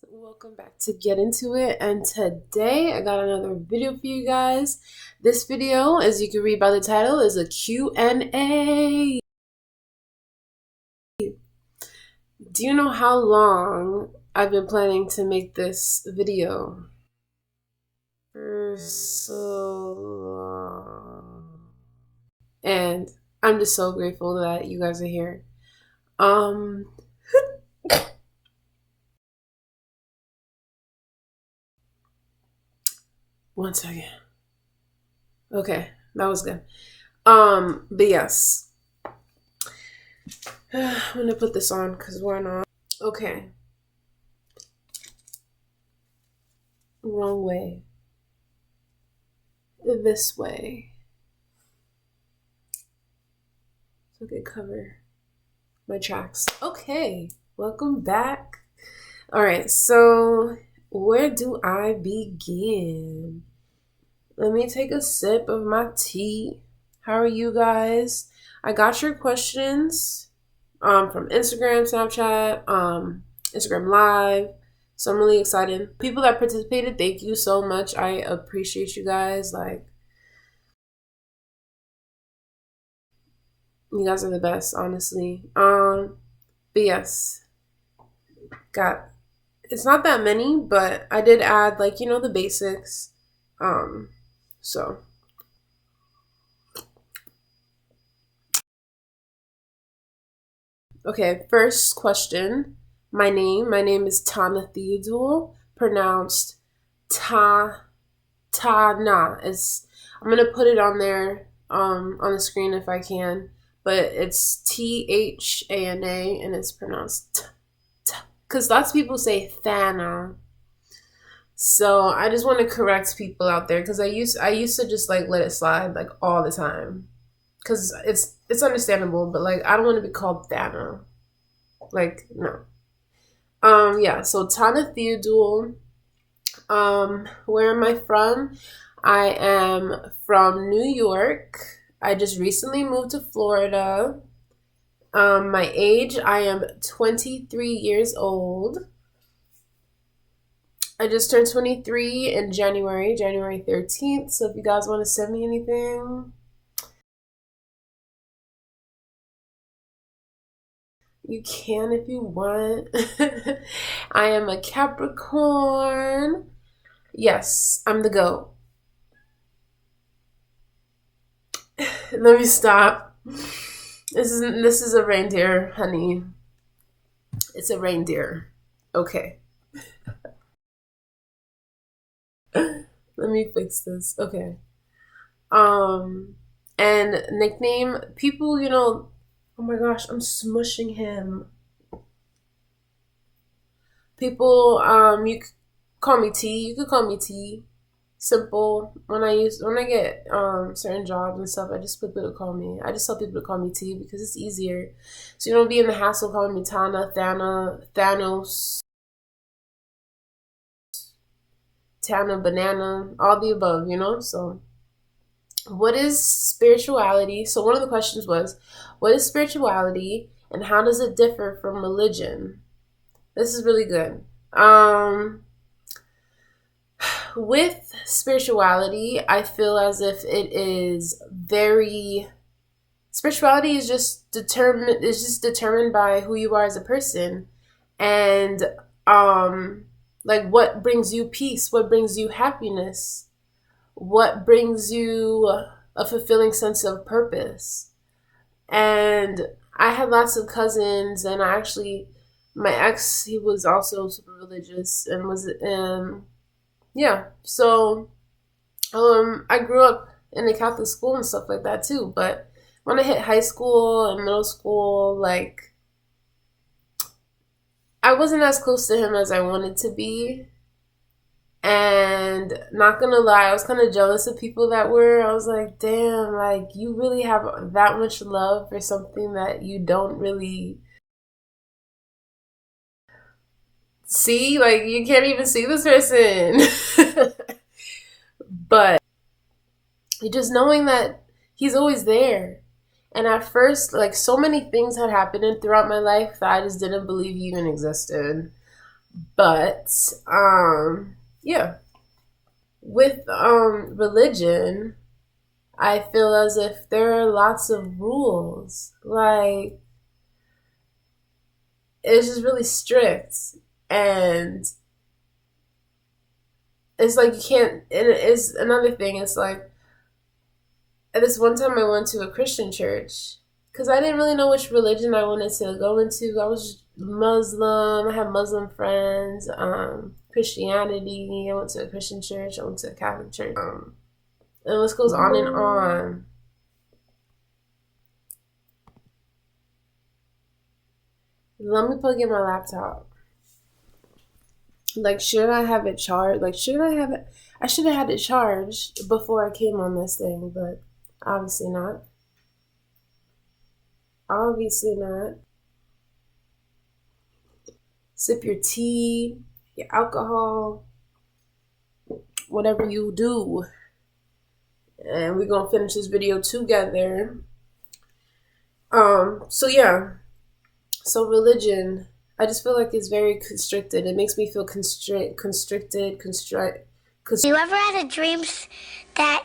Welcome back to Get Into It, and today I got another video for you guys. This video, as you can read by the title, is a Q&A. Do you know how long I've been planning to make this video? For so long. And I'm just so grateful that you guys are here. One second. Okay, that was good. But yes. I'm gonna put this on because why not? Okay. Wrong way. This way. So I can cover my tracks. Okay, welcome back. Alright, so where do I begin? Let me take a sip of my tea. How are you guys? I got your questions from Instagram, Snapchat, Instagram Live. So I'm really excited. People that participated, thank you so much. I appreciate you guys. Like, you guys are the best, honestly. But yes, it's not that many, but I did add, like, you know, the basics. So okay, first question. My name is Tana Theodule, pronounced Tana. I'm gonna put it on there on the screen if I can, but it's Thana and it's pronounced because lots of people say Thana. So I just want to correct people out there because I used to just like let it slide like all the time because it's understandable, but like I don't want to be called Thana. Like no. Yeah. So Tana Theodule. Where am I from? I am from New York. I just recently moved to Florida. My age, I am 23 years old. I just turned 23 in January 13th. So if you guys want to send me anything, you can if you want. I am a Capricorn. Yes, I'm the GOAT. Let me stop. This is a reindeer, honey. It's a reindeer. Okay. Let me fix this. Okay. And nickname, people, you know, oh my gosh, I'm smushing him. People, you could call me T. You could call me T. Simple. When I get certain jobs and stuff, I just put people to call me. I just tell people to call me T because it's easier. So you don't be in the hassle calling me Tana, Thanos, Tana, Banana, all the above, you know? So what is spirituality? So one of the questions was, what is spirituality and how does it differ from religion? This is really good. With spirituality, I feel as if it is spirituality is just determined by who you are as a person and like what brings you peace, what brings you happiness, what brings you a fulfilling sense of purpose. And I had lots of cousins, and my ex, he was also super religious and was yeah. So I grew up in a Catholic school and stuff like that too. But when I hit high school and middle school, like I wasn't as close to him as I wanted to be. And not gonna lie, I was kind of jealous of people that were. I was like, damn, like you really have that much love for something that you don't really see. Like you can't even see this person. But just knowing that he's always there And at first, like, so many things had happened throughout my life that I just didn't believe even existed. But yeah, with religion, I feel as if there are lots of rules. Like, it's just really strict. And it's like you can't, and it's another thing. It's like, at this one time I went to a Christian church because I didn't really know which religion I wanted to go into. I was Muslim. I had Muslim friends. Christianity. I went to a Christian church. I went to a Catholic church. And this goes on and on. Let me plug in my laptop. Like, should I have it charged? Like, should I have it? I should have had it charged before I came on this thing, but obviously not. Obviously not. Sip your tea, your alcohol, whatever you do. And we're gonna finish this video together. So yeah. So religion, I just feel like it's very constricted. It makes me feel constricted. You ever had a dreams that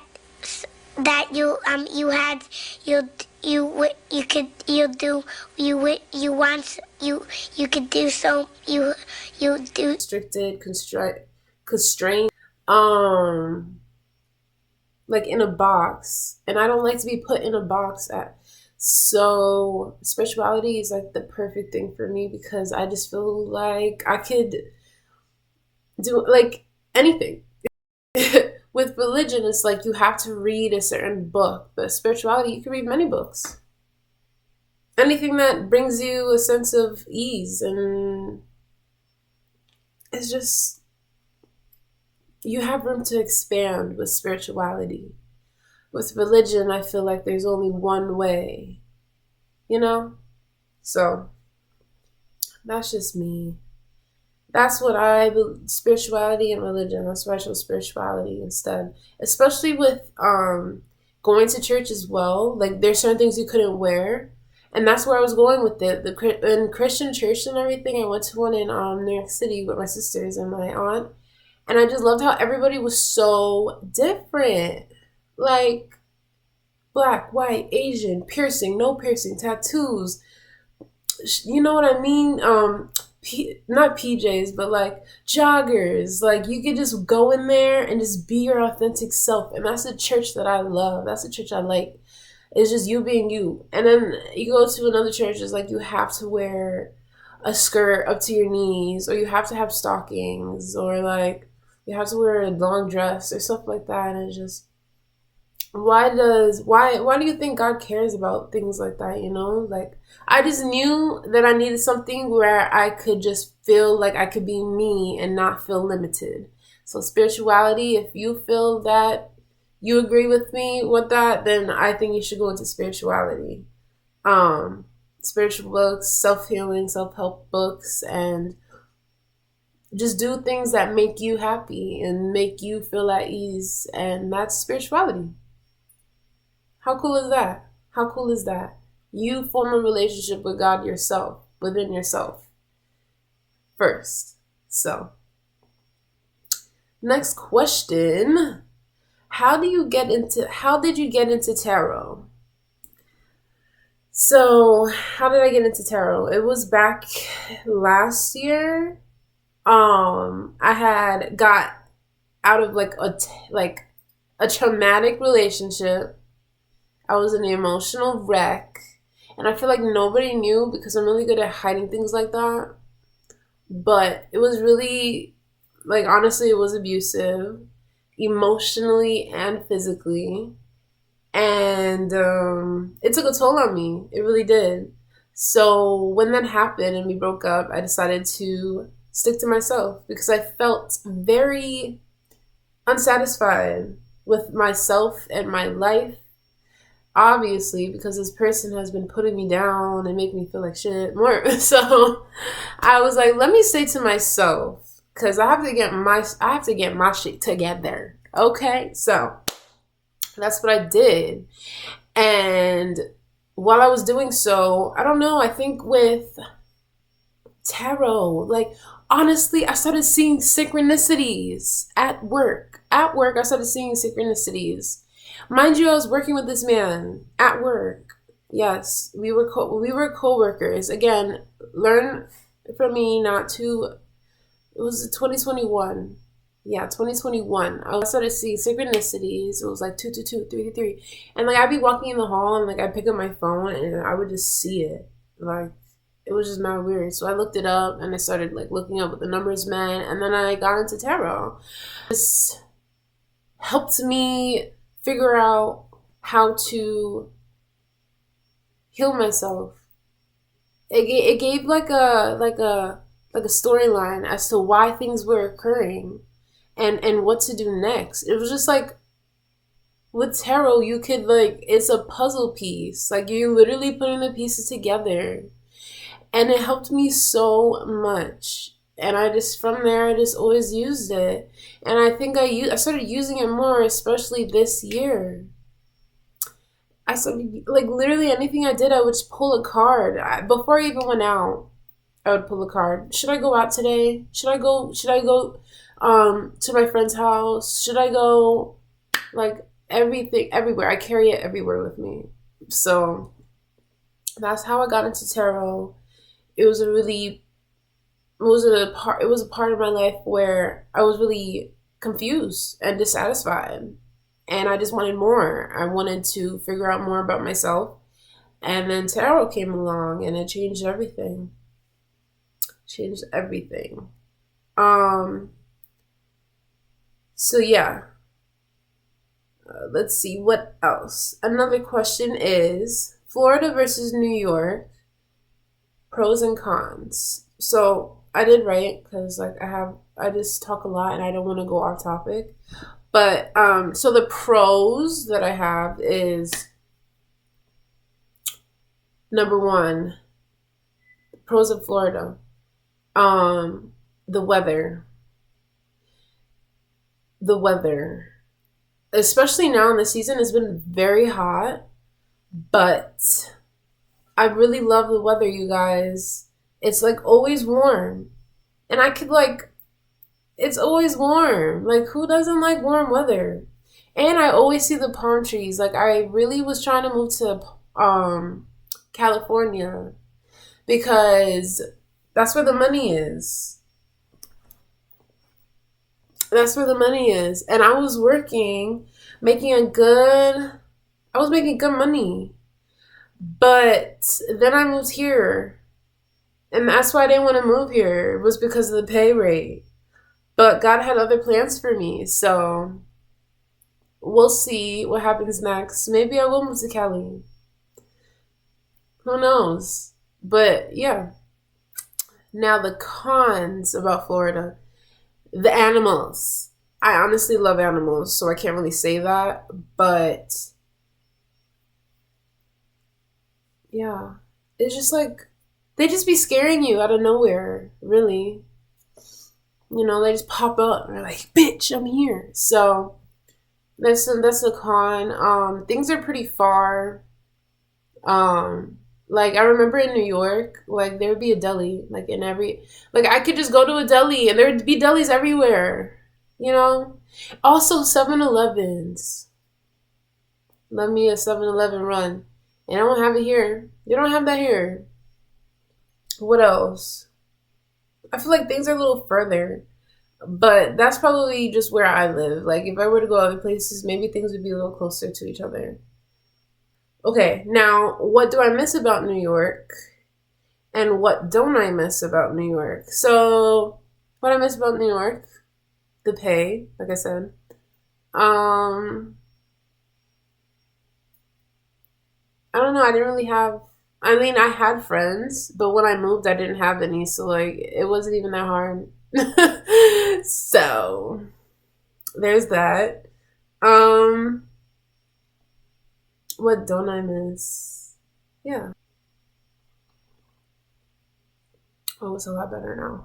you had you could you do you want you could do so you do constricted, constrained, like in a box, and I don't like to be put in a box. So spirituality is like the perfect thing for me because I just feel like I could do like anything. With religion, it's like you have to read a certain book, but spirituality, you can read many books. Anything that brings you a sense of ease, and it's just, you have room to expand with spirituality. With religion, I feel like there's only one way, you know? So, that's just me. That's what spirituality and religion, I special spirituality instead. Especially with going to church as well. Like, there's certain things you couldn't wear. And that's where I was going with it. In Christian church and everything, I went to one in New York City with my sisters and my aunt. And I just loved how everybody was so different. Like, black, white, Asian, piercing, no piercing, tattoos. You know what I mean? Not PJs, but like joggers. Like, you could just go in there and just be your authentic self. And that's the church that I love. That's the church I like. It's just you being you. And then you go to another church, it's like you have to wear a skirt up to your knees, or you have to have stockings, or like you have to wear a long dress or stuff like that. And it's just, why do you think God cares about things like that, you know? Like, I just knew that I needed something where I could just feel like I could be me and not feel limited. So spirituality, if you feel that you agree with me with that, then I think you should go into spirituality. Spiritual books, self-healing, self-help books, and just do things that make you happy and make you feel at ease, and that's spirituality. How cool is that? How cool is that? You form a relationship with God yourself, within yourself first. So, next question. How did you get into tarot? So, how did I get into tarot? It was back last year. I had got out of like a traumatic relationship. I was in an emotional wreck, and I feel like nobody knew because I'm really good at hiding things like that. But it was really, like, honestly, it was abusive, emotionally and physically. And it took a toll on me. It really did. So when that happened and we broke up, I decided to stick to myself because I felt very unsatisfied with myself and my life. Obviously, because this person has been putting me down and making me feel like shit more. So I was like, let me stay to myself because I have to get my shit together. Okay, so that's what I did. And while I was doing so, I don't know, I think with tarot, like, honestly, I started seeing synchronicities at work. At work, I started seeing synchronicities. Mind you, I was working with this man at work. Yes, we were co-workers. Again, learn from me not to. It was 2021. Yeah, 2021. I started seeing synchronicities. It was like 222, 333. And like I'd be walking in the hall and like I'd pick up my phone and I would just see it. Like it was just mad weird. So I looked it up and I started like looking up what the numbers meant, and then I got into tarot. This helped me figure out how to heal myself. It gave like a storyline as to why things were occurring and what to do next. It was just like with tarot, you could like it's a puzzle piece. Like you're literally putting the pieces together. And it helped me so much. And I just from there I just always used it. And I think I started using it more, especially this year. I started like literally anything I did, I would just pull a card. Before I even went out, I would pull a card. Should I go out today? Should I go to my friend's house? Should I go like everything everywhere? I carry it everywhere with me. So that's how I got into tarot. It was it was a part of my life where I was really confused and dissatisfied, and I just wanted more. I wanted to figure out more about myself, and then tarot came along and it changed everything. Changed everything. So yeah. Let's see what else. Another question is Florida versus New York, pros and cons. So I did write because like I just talk a lot and I don't want to go off topic. But so the pros that I have is number one, pros of Florida. The weather. The weather. Especially now in the season, it's been very hot, but I really love the weather, you guys. It's like always warm. And I could like it's always warm. Like who doesn't like warm weather? And I always see the palm trees. Like I really was trying to move to California because that's where the money is. That's where the money is. And I was working, I was making good money. But then I moved here. And that's why I didn't want to move here. It was because of the pay rate. But God had other plans for me. So we'll see what happens next. Maybe I will move to Cali. Who knows? But yeah. Now the cons about Florida. The animals. I honestly love animals, so I can't really say that. But yeah. It's just like they just be scaring you out of nowhere, really. You know, they just pop up and they're like, bitch, I'm here. So that's a con. Things are pretty far. Like I remember in New York, like there would be a deli, like in every like I could just go to a deli and there'd be delis everywhere. You know? Also 7-Elevens. Love me a 7-Eleven run. And I don't have it here. They don't have that here. What else? I feel like things are a little further. But that's probably just where I live. Like if I were to go other places, maybe things would be a little closer to each other. Okay, now what do I miss about New York? And what don't I miss about New York? So what I miss about New York, the pay, like I said. I don't know, I didn't really have I mean I had friends, but when I moved I didn't have any, so like it wasn't even that hard. So there's that. Um what don't I miss? Yeah. Oh, it's a lot better now.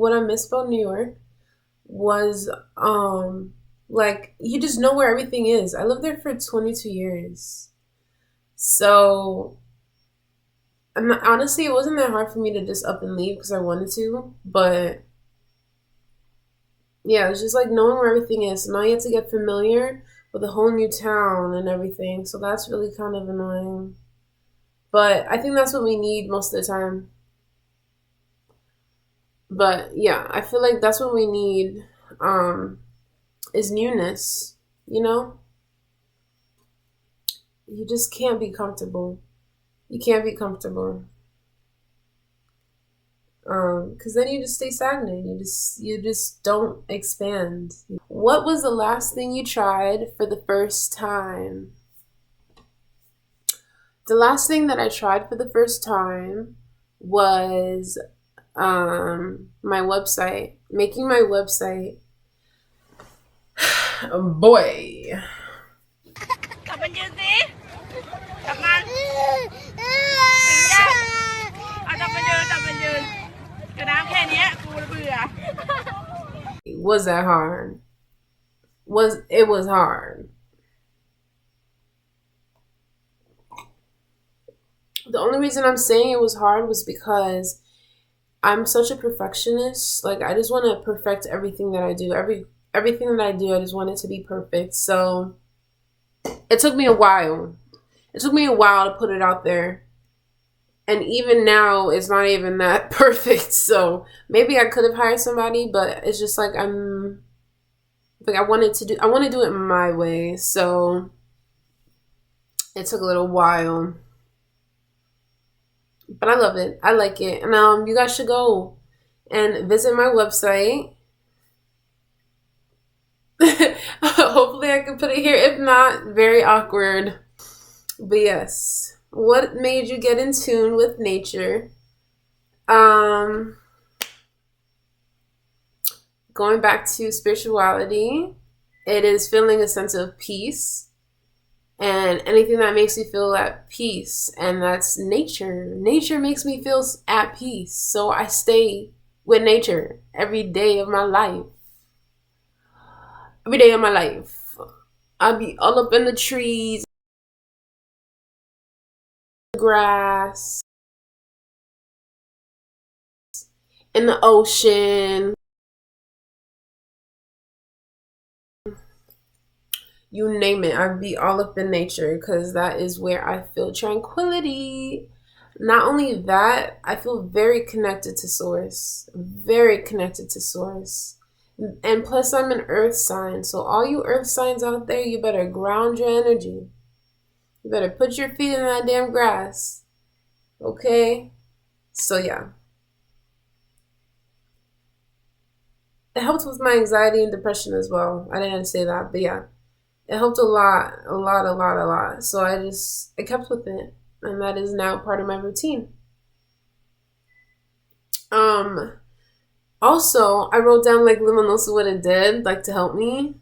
what I miss about New York was like you just know where everything is. I lived there for 22 years. So honestly, it wasn't that hard for me to just up and leave because I wanted to, but yeah, it's just like knowing where everything is. So now you have to get familiar with a whole new town and everything. So that's really kind of annoying. But I think that's what we need most of the time. But yeah, I feel like that's what we need is newness, you know? You just can't be comfortable. You can't be comfortable. Because then you just stay stagnant. You just don't expand. What was the last thing you tried for the first time? The last thing that I tried for the first time was my website. Making my website. Oh boy. กลับมายืนสิกลับมาถึงยังเอากลับมายืนกระน้ำแค่นี้กูเบื่อ Was that hard? It was hard. The only reason I'm saying it was hard was because I'm such a perfectionist. Like I just want to perfect everything that I do. Everything that I do, I just want it to be perfect. So it took me a while. It took me a while to put it out there. And even now, it's not even that perfect. So maybe I could have hired somebody, but it's just like I want to do it my way. So it took a little while. But I love it. I like it. And you guys should go and visit my website. Hopefully I can put it here. If not, very awkward. But yes. What made you get in tune with nature? Going back to spirituality, it is feeling a sense of peace. And anything that makes me feel at peace. And that's nature. Nature makes me feel at peace. So I stay with nature every day of my life. Every day of my life. I'll be all up in the trees, grass, in the ocean. You name it. I'd be all up in nature because that is where I feel tranquility. Not only that, I feel very connected to source. Very connected to source. And plus I'm an earth sign. So all you earth signs out there, you better ground your energy. You better put your feet in that damn grass. Okay? So yeah. It helped with my anxiety and depression as well. I didn't say that, but yeah. It helped a lot. So I kept with it. And that is now part of my routine. Also, I wrote down like little notes of what it did, like to help me.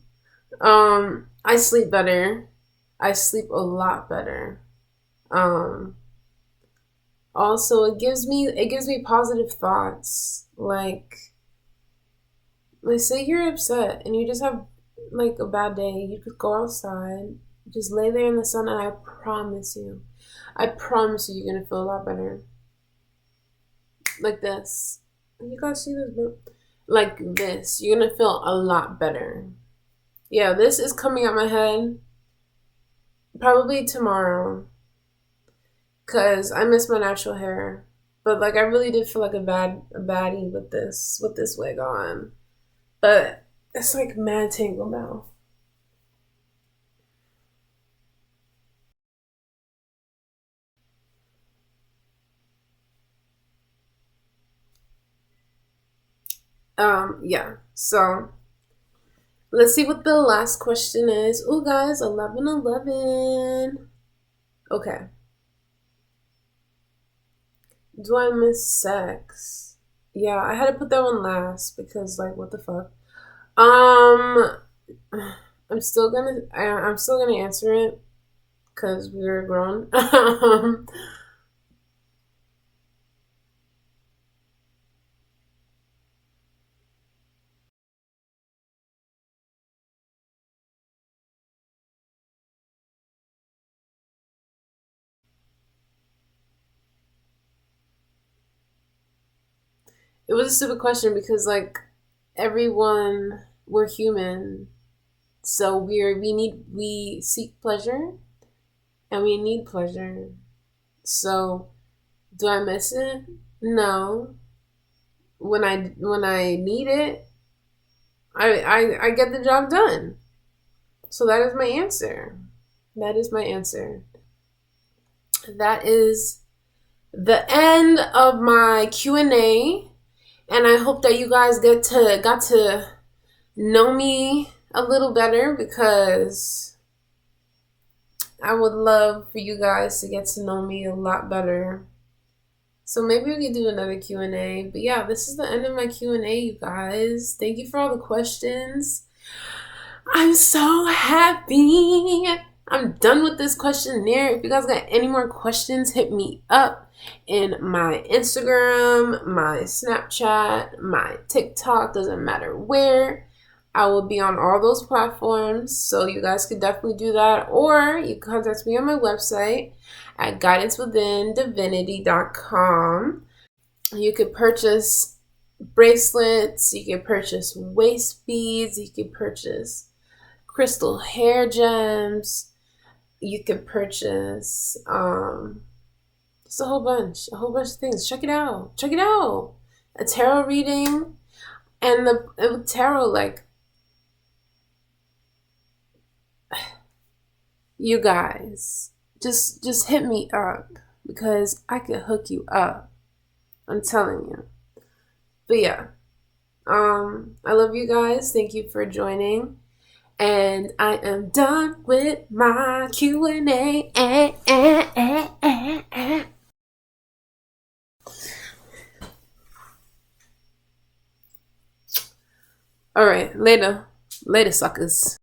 I sleep better. I sleep a lot better. Also, it gives me positive thoughts. Like say you're upset and you just have like a bad day, you could go outside, just lay there in the sun, and I promise you you're gonna feel a lot better. Like this. You guys see this? Like this. You're gonna feel a lot better. Yeah, this is coming out my head probably tomorrow. Cause I miss my natural hair. But like I really did feel like a baddie with this wig on. But it's like mad tangle now. Yeah. So let's see what the last question is. Oh guys, 11:11. Okay. Do I miss sex? Yeah, I had to put that one last because like what the fuck? I'm still gonna answer it because we were grown. it was a stupid question because like everyone, we're human, so we seek pleasure and we need pleasure. So do I miss it? No. When I need it, I get the job done. So that is my answer. That is my answer. That is the end of my Q&A, and I hope that you guys got to know me a little better, because I would love for you guys to get to know me a lot better. So maybe we can do another Q&A. But yeah, this is the end of my Q&A, you guys. Thank you for all the questions. I'm so happy. I'm done with this questionnaire. If you guys got any more questions, hit me up in my Instagram, my Snapchat, my TikTok, doesn't matter where. I will be on all those platforms, so you guys could definitely do that. Or you can contact me on my website at guidancewithindivinity.com. You could purchase bracelets, you can purchase waist beads, you can purchase crystal hair gems, you can purchase just a whole bunch of things. Check it out. A tarot reading, and the tarot, like, you guys, just hit me up because I could hook you up. I'm telling you. But yeah, I love you guys. Thank you for joining. And I am done with my Q&A. All right, later. Later, suckers.